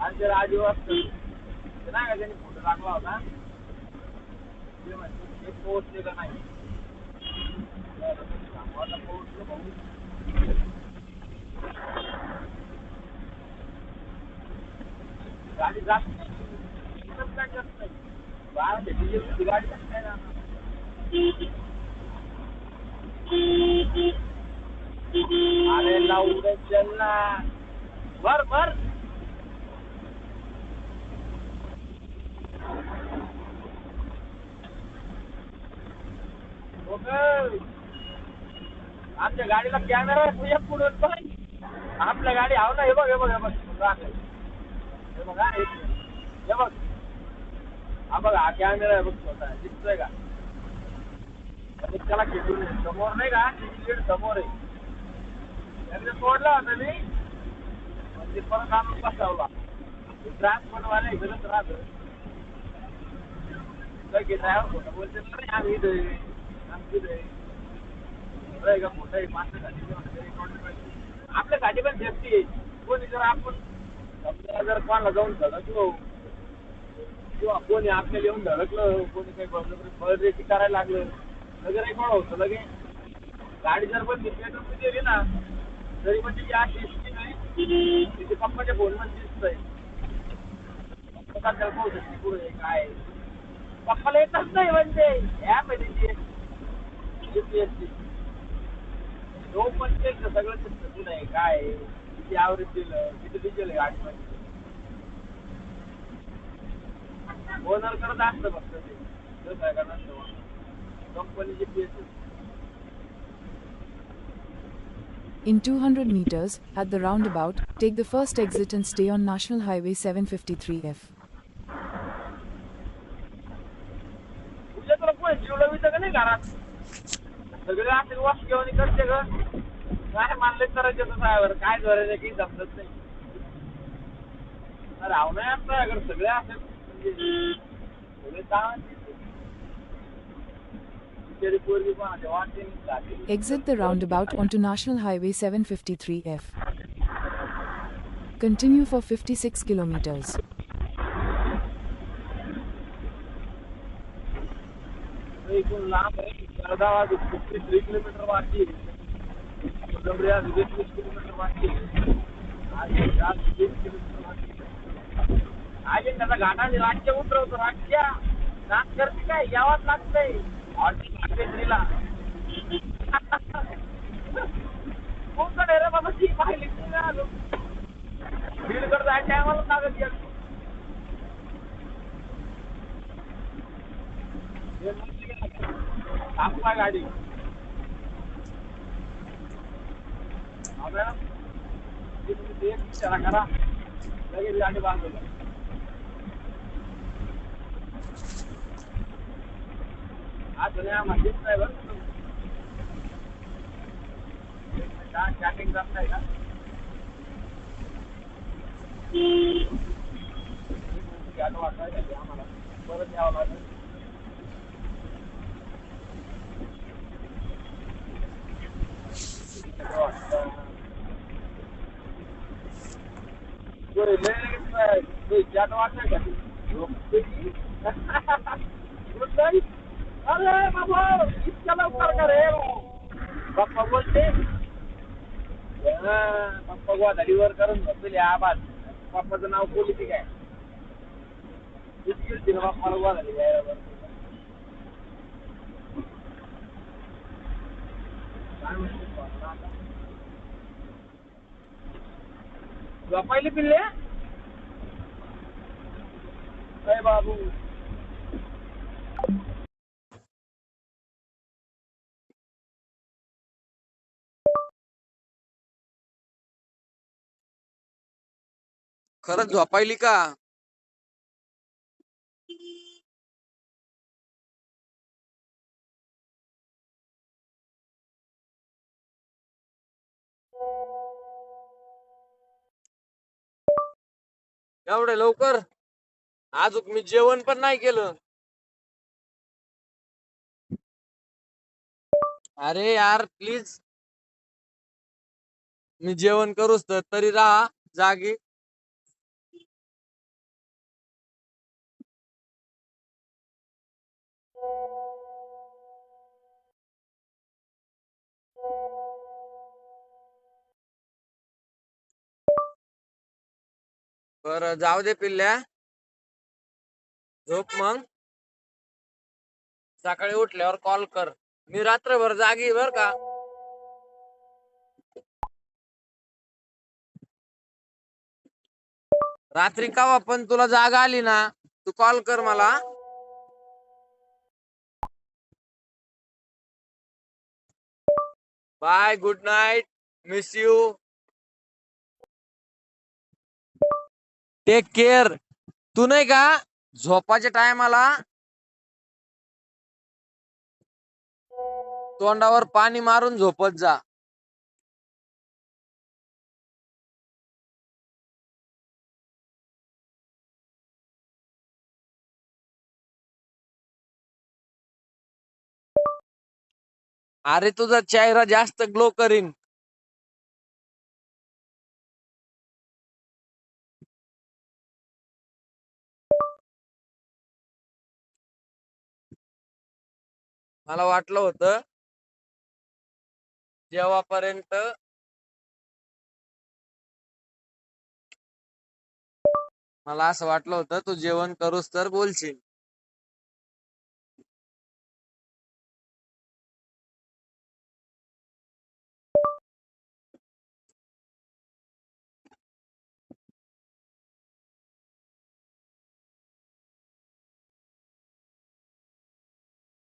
आज राजू असतं ते नाही का त्यांनी फोटो टाकला होता ते म्हणजे पोहोचले का नाही आता पोहोचलो भाऊ गाडी जात नाही काय जात नाही बारा भेटी गाडी जात नाही ना अरे लावू दे चल ना भर भर आमच्या गाडीला कॅमेरा आहे पुढून पण आपल्या गाडी आव ना हे बघ हे बघ हे बघ हे बघ हा हे बघ हा बघ हा कॅमेरा आहे बघ स्वतः दिसतोय का आणि त्याला खेळून समोर नाही का लीड समोर आहे त्याने सोडला होता मी म्हणजे परत आणून बसवला ट्रान्सपोर्टवाले गरज राहत ड्रायव्हर खोटं बोलते नाही आम्ही इथे आमची का मोठा आहे माणसासाठी आपल्यासाठी पण सेफ्टी आहे कोणी जर आपण समजा जर कोणाला जाऊन धडकलो किंवा कोणी आपल्याला येऊन धडकलं कोणी काही बळरेटी करायला लागलं वगैरे कोण होतं लगे गाडी जर पण पेट्रोल गेली ना तरी म्हणजे ती अशी स्कीम आहे तिथे पप्पाच्या फोनमध्ये दिसतंय पप्पा त्याला पाहू शकते पुढे काय पप्पाला येतच नाही म्हणजे ॲप आहे त्याची जीपीएसची तो पण सगळं पुढे आहे काय किती ॲव्हरेज दिलं किती डिझेल आहे गाडीमध्ये ओनर करत असतं फक्त ते व्यवसाय नसतं company GPS In 200 meters, at the roundabout, take the first exit and stay on National Highway 753F. तुझ्या तर कोणी जिवलवितं का नाही घरात सगळे असे वॉश घेऊन करते ग काय मानले करायचे तर साहेबर काय करायचं काही समजत नाही राव नाही आता अगर सगळे असेल म्हणजे सगळे काय पोरगी पण वाटते Exit the roundabout onto National Highway 753F. Continue for 56 kilometers. इथून लांब आहे 53 किलोमीटर बाकी आहे 20 किलोमीटर बाकी आहे 20 किलोमीटर बाकी आहे त्याचा घाटाने राज्य उतरवतो राज्य नाच करते काय यावंच लागतंय हॉटेलला कोणतं रे बाबा ती पाहिली आलो बीडकडे जायचं टायमाला लागत थांबवा गाडी मॅडम तुम्ही एक विचारा करा लगेच गाडी बांधवलं आज आम्हाला दिसत नाही बरं चॅटिंग जात नाही का गाडी वाटायसाठी आम्हाला परत यावं लागेल जात वाटतंय का अरे बाबा इतक्या लवकर का रे पप्पा बोलते पप्पा गोदाडीवर करून झोपले आबाद पप्पाचं नाव बोलते काय इतकी ना पप्पाला गोदाडी द्यायला झोपायला पिल्ले अरे बाबू खरंच झोपायली का एवढे लवकर अजून मी जेवण पण नाही केलं अरे यार प्लीज मी जेवण करूच तर तरी राहा जागी बर जाऊ दे पिल्ल्या, झोप मग. सकाळी उठल्यावर कॉल कर. मी रात्रभर जागी बर का. रात्री कवा पण तुला जाग आली ना, तू कॉल कर मला. Bye, good night, miss you, take care. तू नाही का झोपाच्या टायमाला तोंडावर पाणी मारून झोपत जा. अरे तुझा चेहरा जास्त ग्लो करीन. मला वाटलं होतं जेव्हापर्यंत मला असं वाटलं होतं तू जेवण करूस तर बोलशील.